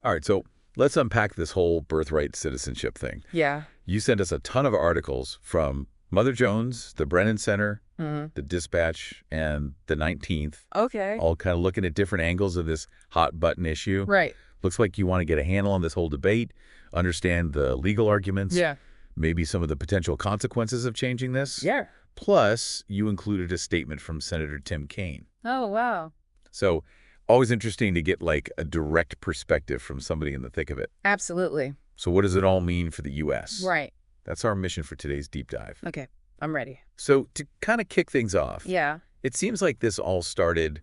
All right, so let's unpack this whole birthright citizenship thing. Yeah. You sent us a ton of articles from Mother Jones, the Brennan Center, the Dispatch, and the 19th, Okay. all kind of looking at different angles of this hot button issue. Right. Looks like you want to get a handle on this whole debate, understand the legal arguments, Yeah. maybe some of the potential consequences of changing this. Yeah. Plus, you included a statement from Senator Tim Kaine. Oh, wow. So always interesting to get like a direct perspective from somebody in the thick of it. Absolutely. So what does it all mean for the U.S.? Right. That's our mission for today's deep dive. Okay. I'm ready. So to kind of kick things off, Yeah. it seems like this all started,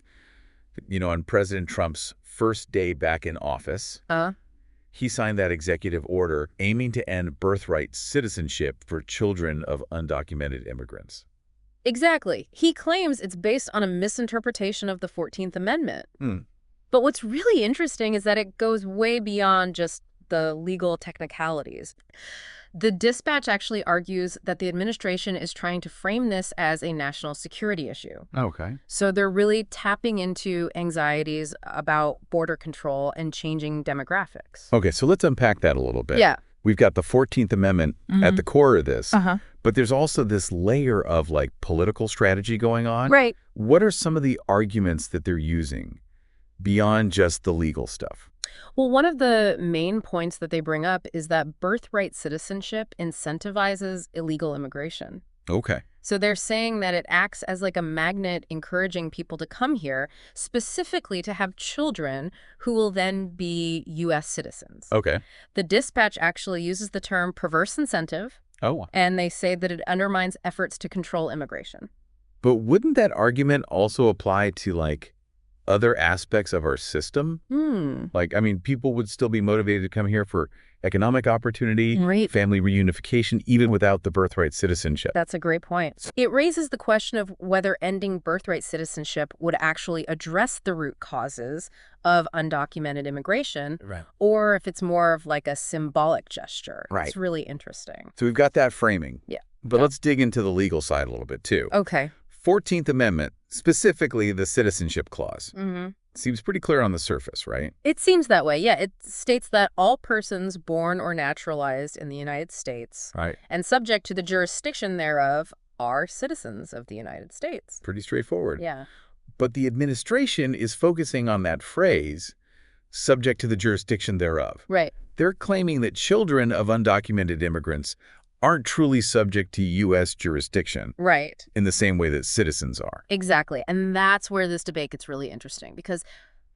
on President Trump's first day back in office. He signed that executive order aiming to end birthright citizenship for children of undocumented immigrants. Exactly. He claims it's based on a misinterpretation of the 14th Amendment. But what's really interesting is that it goes way beyond just the legal technicalities. The Dispatch actually argues that the administration is trying to frame this as a national security issue. Okay. So they're really tapping into anxieties about border control and changing demographics. Okay, so let's unpack that a little bit. Yeah. We've got the 14th Amendment at the core of this, but there's also this layer of like political strategy going on. Right. What are some of the arguments that they're using beyond just the legal stuff? Well, one of the main points that they bring up is that birthright citizenship incentivizes illegal immigration. Okay. So they're saying that it acts as like a magnet encouraging people to come here, specifically to have children who will then be U.S. citizens. Okay. The Dispatch actually uses the term perverse incentive, Oh. and they say that it undermines efforts to control immigration. But wouldn't that argument also apply to like other aspects of our system? Like, I mean, people would still be motivated to come here for economic opportunity, Right. family reunification, even without the birthright citizenship. That's a great point. It raises the question of whether ending birthright citizenship would actually address the root causes of undocumented immigration, Right. or if it's more of like a symbolic gesture. Right. It's really interesting. So we've got that framing. Yeah. But let's dig into the legal side a little bit, too. Okay. 14th Amendment, specifically the Citizenship Clause. Seems pretty clear on the surface, right? It seems that way, yeah. It states that all persons born or naturalized in the United States Right. and subject to the jurisdiction thereof are citizens of the United States. Pretty straightforward. Yeah. But the administration is focusing on that phrase, subject to the jurisdiction thereof. Right. They're claiming that children of undocumented immigrants aren't truly subject to U.S. jurisdiction Right. in the same way that citizens are. Exactly. And that's where this debate gets really interesting, because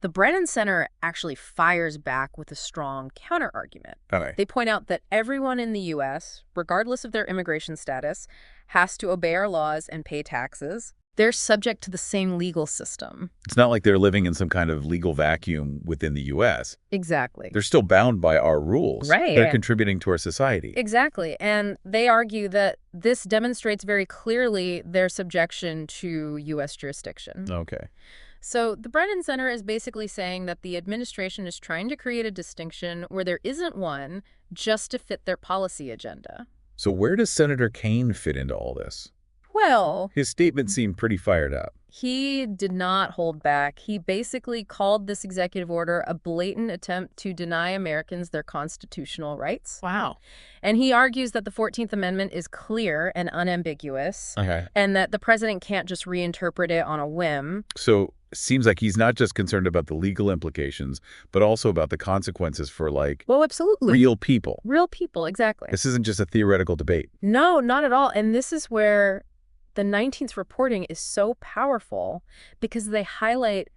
the Brennan Center actually fires back with a strong counter-argument. Okay. They point out that everyone in the U.S., regardless of their immigration status, has to obey our laws and pay taxes. They're subject to the same legal system. It's not like they're living in some kind of legal vacuum within the U.S. Exactly. They're still bound by our rules. Right. They're contributing to our society. Exactly. And they argue that this demonstrates very clearly their subjection to U.S. jurisdiction. Okay. So the Brennan Center is basically saying that the administration is trying to create a distinction where there isn't one, just to fit their policy agenda. So where does Senator Kaine fit into all this? Well, His statement seemed pretty fired up. he did not hold back. He basically called this executive order a blatant attempt to deny Americans their constitutional rights. Wow. And he argues that the 14th Amendment is clear and unambiguous, Okay. and that the president can't just reinterpret it on a whim. So it seems like he's not just concerned about the legal implications, but also about the consequences for, like, Well, absolutely. real people. Real people, exactly. This isn't just a theoretical debate. No, not at all. And this is where the 19th reporting is so powerful, because they highlight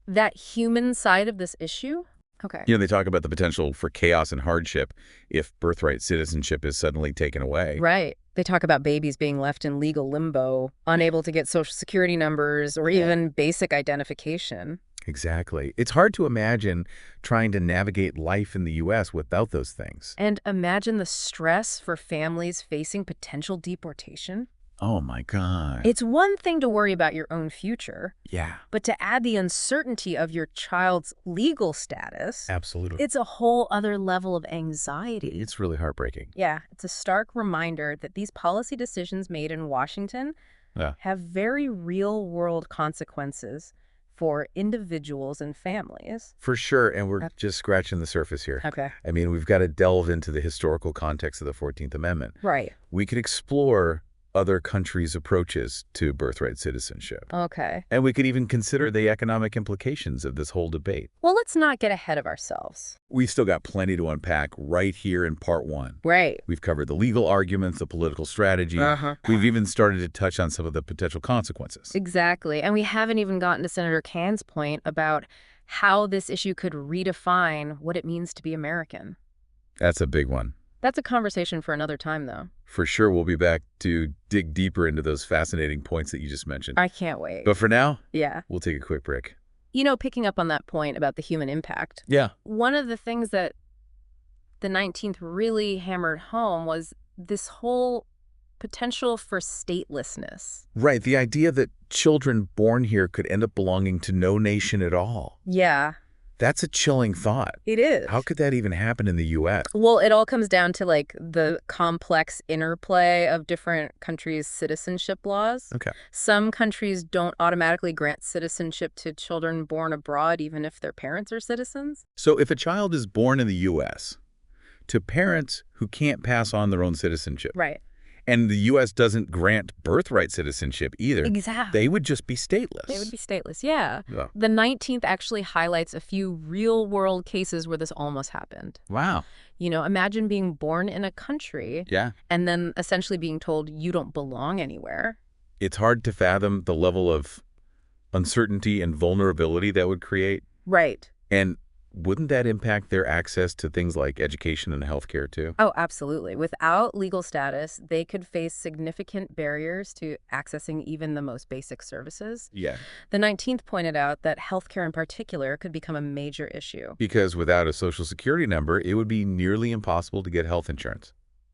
that human side of this issue. Okay. They talk about the potential for chaos and hardship if birthright citizenship is suddenly taken away. Right. They talk about babies being left in legal limbo, unable to get social security numbers or even basic identification. Exactly. It's hard to imagine trying to navigate life in the U.S. without those things. And imagine the stress for families facing potential deportation. Oh, my God. It's one thing to worry about your own future, Yeah, but to add the uncertainty of your child's legal status, absolutely. it's a whole other level of anxiety. It's really heartbreaking. Yeah, it's a stark reminder that these policy decisions made in Washington Yeah. have very real-world consequences for individuals and families. For sure, and we're just scratching the surface here. Okay. I mean, we've got to delve into the historical context of the 14th Amendment. Right. We could explore other countries' approaches to birthright citizenship. Okay. And we could even consider the economic implications of this whole debate. Well, let's not get ahead of ourselves. We've still got plenty to unpack right here in part 1. Right. We've covered the legal arguments, the political strategy. We've even started to touch on some of the potential consequences. Exactly. And we haven't even gotten to Senator Kahn's point about how this issue could redefine what it means to be American. That's a big one. That's a conversation for another time, though. For sure, we'll be back to dig deeper into those fascinating points that you just mentioned. I can't wait. But for now, yeah, we'll take a quick break. You know, picking up on that point about the human impact. Yeah. One of the things that the 19th really hammered home was this whole potential for statelessness. Right. The idea that children born here could end up belonging to no nation at all. Yeah. That's a chilling thought. It is. How could that even happen in the U.S.? Well, it all comes down to, like, the complex interplay of different countries' citizenship laws. Okay. Some countries don't automatically grant citizenship to children born abroad, even if their parents are citizens. So if a child is born in the U.S. to parents who can't pass on their own citizenship. Right. And the U.S. doesn't grant birthright citizenship either. Exactly. They would just be stateless. They would be stateless, yeah. Yeah. The 19th actually highlights a few real-world cases where this almost happened. Wow. You know, imagine being born in a country and then essentially being told you don't belong anywhere. It's hard to fathom the level of uncertainty and vulnerability that would create. Right. And wouldn't that impact their access to things like education and healthcare too? Oh, absolutely. Without legal status, they could face significant barriers to accessing even the most basic services. Yeah. The 19th pointed out that healthcare in particular could become a major issue. Because without a social security number, it would be nearly impossible to get health insurance.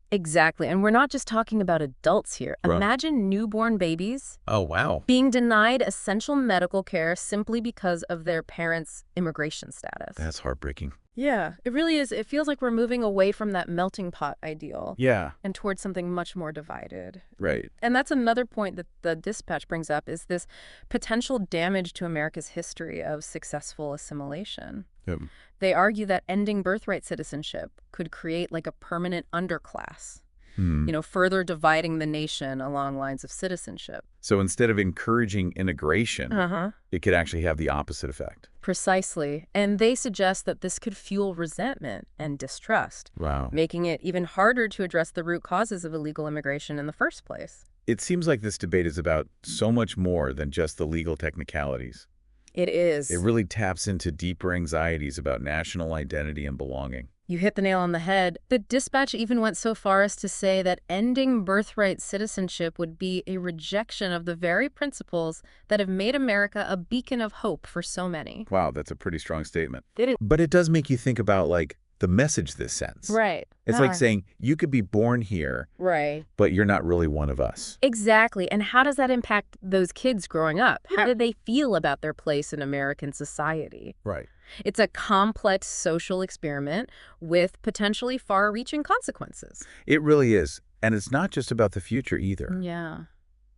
Exactly. And we're not just talking about adults here. Right. Imagine newborn babies. Oh, wow. Being denied essential medical care simply because of their parents' immigration status. That's heartbreaking. Yeah, it really is. It feels like we're moving away from that melting pot ideal. Yeah. And towards something much more divided. Right. And that's another point that the dispatch brings up is this potential damage to America's history of successful assimilation. Yep. They argue that ending birthright citizenship could create like a permanent underclass, you know, further dividing the nation along lines of citizenship. So instead of encouraging integration, it could actually have the opposite effect. Precisely. And they suggest that this could fuel resentment and distrust, Wow. making it even harder to address the root causes of illegal immigration in the first place. It seems like this debate is about so much more than just the legal technicalities. It is. It really taps into deeper anxieties about national identity and belonging. You hit the nail on the head. The dispatch even went so far as to say that ending birthright citizenship would be a rejection of the very principles that have made America a beacon of hope for so many. Wow, that's a pretty strong statement. It is. But it does make you think about, like, the message this sends. Right. It's like saying, you could be born here, right, but you're not really one of us. Exactly. And how does that impact those kids growing up? How do they feel about their place in American society? Right. It's a complex social experiment with potentially far-reaching consequences. It really is. And it's not just about the future either. Yeah.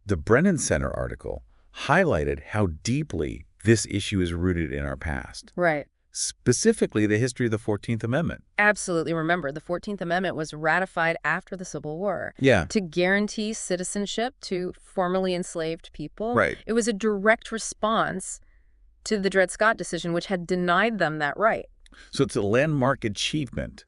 The Brennan Center article highlighted how deeply this issue is rooted in our past. Right. Specifically, the history of the 14th Amendment. Absolutely. Remember, the 14th Amendment was ratified after the Civil War to guarantee citizenship to formerly enslaved people. Right. It was a direct response to the Dred Scott decision, which had denied them that right. So it's a landmark achievement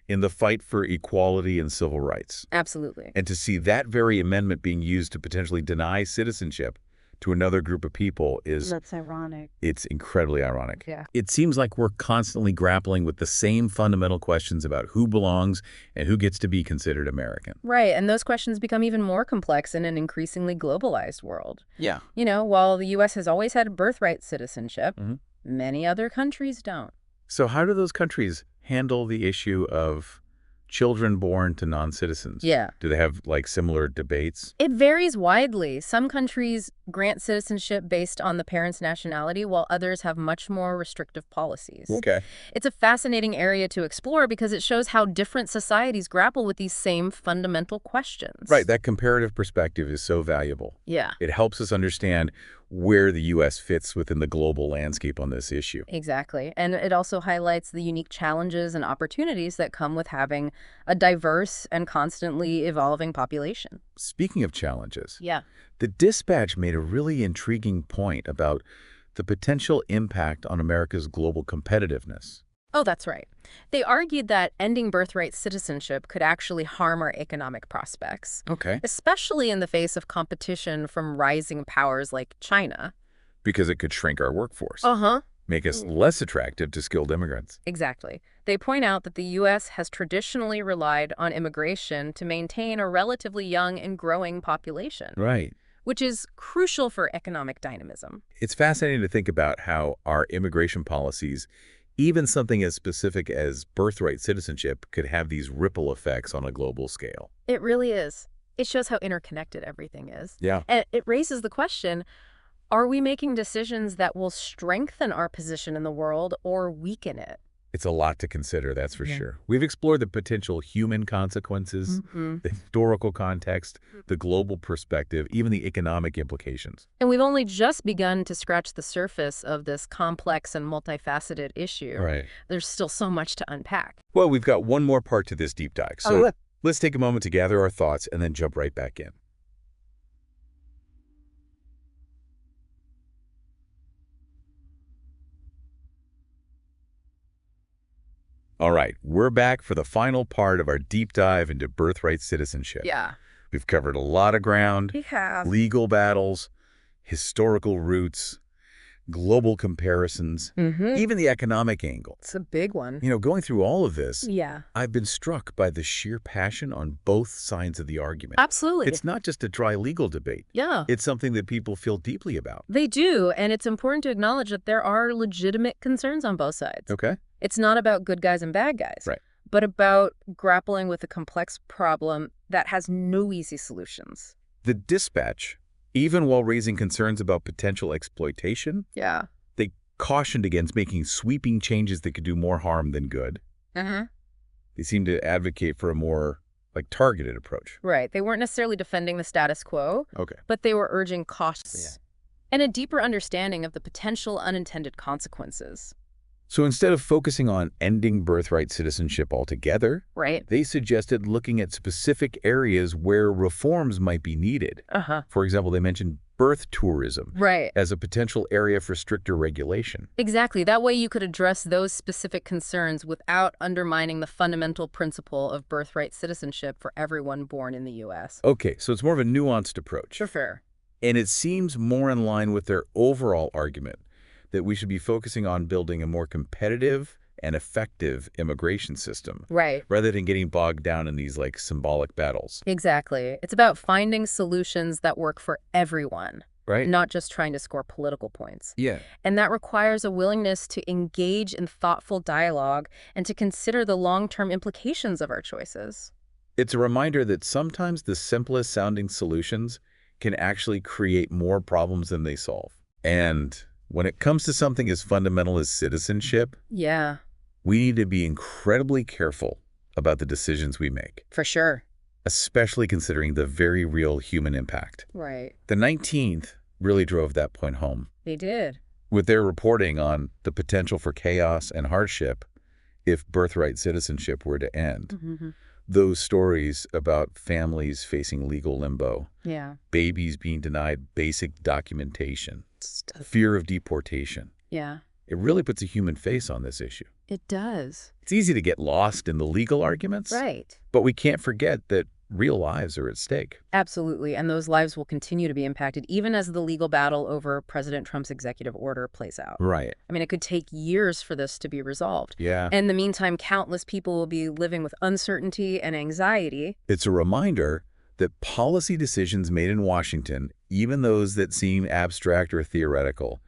in the fight for equality and civil rights. Absolutely. And to see that very amendment being used to potentially deny citizenship to another group of people is... That's ironic. It's incredibly ironic. Yeah. It seems like we're constantly grappling with the same fundamental questions about who belongs and who gets to be considered American. Right, and those questions become even more complex in an increasingly globalized world. Yeah. You know, while the U.S. has always had birthright citizenship, many other countries don't. So how do those countries handle the issue of children born to non-citizens? Yeah. Do they have, like, similar debates? It varies widely. Some countries grant citizenship based on the parent's nationality, while others have much more restrictive policies. Okay. It's a fascinating area to explore because it shows how different societies grapple with these same fundamental questions. Right. That comparative perspective is so valuable. Yeah. It helps us understand where the U.S. fits within the global landscape on this issue. Exactly. And it also highlights the unique challenges and opportunities that come with having a diverse and constantly evolving population. Speaking of challenges, Yeah. the dispatch made a really intriguing point about the potential impact on America's global competitiveness. Oh, that's right. They argued that ending birthright citizenship could actually harm our economic prospects, Okay. especially in the face of competition from rising powers like China. Because it could shrink our workforce, Uh-huh. make us less attractive to skilled immigrants. Exactly. They point out that the U.S. has traditionally relied on immigration to maintain a relatively young and growing population, Right. which is crucial for economic dynamism. It's fascinating to think about how our immigration policies, even something as specific as birthright citizenship, could have these ripple effects on a global scale. It really is. It shows how interconnected everything is. Yeah. And it raises the question, are we making decisions that will strengthen our position in the world or weaken it? It's a lot to consider, that's for sure. We've explored the potential human consequences, the historical context, the global perspective, even the economic implications. And we've only just begun to scratch the surface of this complex and multifaceted issue. Right. There's still so much to unpack. Well, we've got one more part to this deep dive. So let's take a moment to gather our thoughts and then jump right back in. All right, we're back for the final part of our deep dive into birthright citizenship. Yeah. We've covered a lot of ground. We have. Legal battles, historical roots, global comparisons, even the economic angle. It's a big one. You know, going through all of this, Yeah. I've been struck by the sheer passion on both sides of the argument. Absolutely. It's not just a dry legal debate. Yeah. It's something that people feel deeply about. They do, and it's important to acknowledge that there are legitimate concerns on both sides. Okay. It's not about good guys and bad guys, Right. but about grappling with a complex problem that has no easy solutions. The dispatch, even while raising concerns about potential exploitation, Yeah. they cautioned against making sweeping changes that could do more harm than good. They seem to advocate for a more targeted approach. Right. They weren't necessarily defending the status quo, Okay. but they were urging caution and a deeper understanding of the potential unintended consequences. So instead of focusing on ending birthright citizenship altogether, Right. they suggested looking at specific areas where reforms might be needed. For example, they mentioned birth tourism Right. as a potential area for stricter regulation. Exactly. That way you could address those specific concerns without undermining the fundamental principle of birthright citizenship for everyone born in the U.S. Okay, so it's more of a nuanced approach. Fair. And it seems more in line with their overall argument that we should be focusing on building a more competitive and effective immigration system, Right. rather than getting bogged down in these symbolic battles. Exactly. It's about finding solutions that work for everyone, Right? not just trying to score political points. Yeah. And that requires a willingness to engage in thoughtful dialogue and to consider the long-term implications of our choices. It's a reminder that sometimes the simplest sounding solutions can actually create more problems than they solve. And when it comes to something as fundamental as citizenship, Yeah, we need to be incredibly careful about the decisions we make, for sure. especially considering the very real human impact. Right. The 19th really drove that point home, They did. with their reporting on the potential for chaos and hardship if birthright citizenship were to end. Those stories about families facing legal limbo, Yeah. babies being denied basic documentation, fear of deportation. Yeah. It really puts a human face on this issue. It does. It's easy to get lost in the legal arguments, Right. but we can't forget that real lives are at stake. Absolutely. And those lives will continue to be impacted even as the legal battle over President Trump's executive order plays out. Right. I mean, it could take years for this to be resolved. Yeah. In the meantime, countless people will be living with uncertainty and anxiety. It's a reminder that policy decisions made in Washington, even those that seem abstract or theoretical,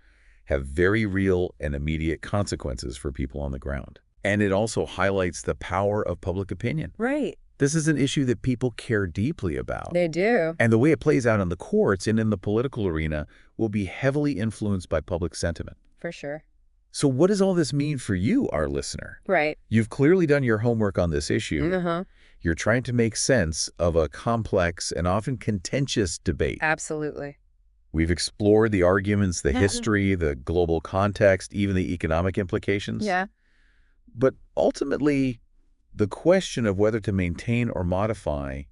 have very real and immediate consequences for people on the ground. And it also highlights the power of public opinion. Right. This is an issue that people care deeply about. They do. And the way it plays out in the courts and in the political arena will be heavily influenced by public sentiment. For sure. So what does all this mean for you, our listener? Right. You've clearly done your homework on this issue. You're trying to make sense of a complex and often contentious debate. Absolutely. We've explored the arguments, the history, the global context, even the economic implications. Yeah. But ultimately, the question of whether to maintain or modify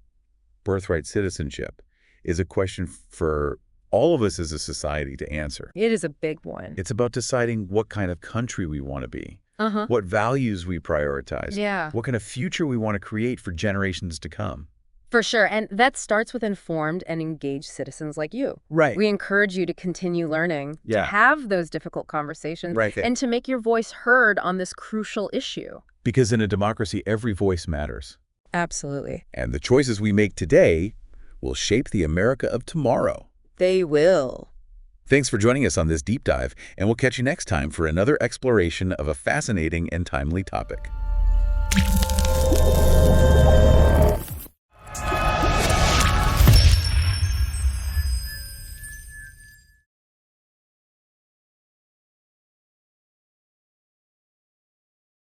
birthright citizenship is a question for all of us as a society to answer. It is a big one. It's about deciding what kind of country we want to be, what values we prioritize, what kind of future we want to create for generations to come. For sure. And that starts with informed and engaged citizens like you. Right. We encourage you to continue learning, to have those difficult conversations, and to make your voice heard on this crucial issue. Because in a democracy, every voice matters. Absolutely. And the choices we make today will shape the America of tomorrow. They will. Thanks for joining us on this deep dive, and we'll catch you next time for another exploration of a fascinating and timely topic.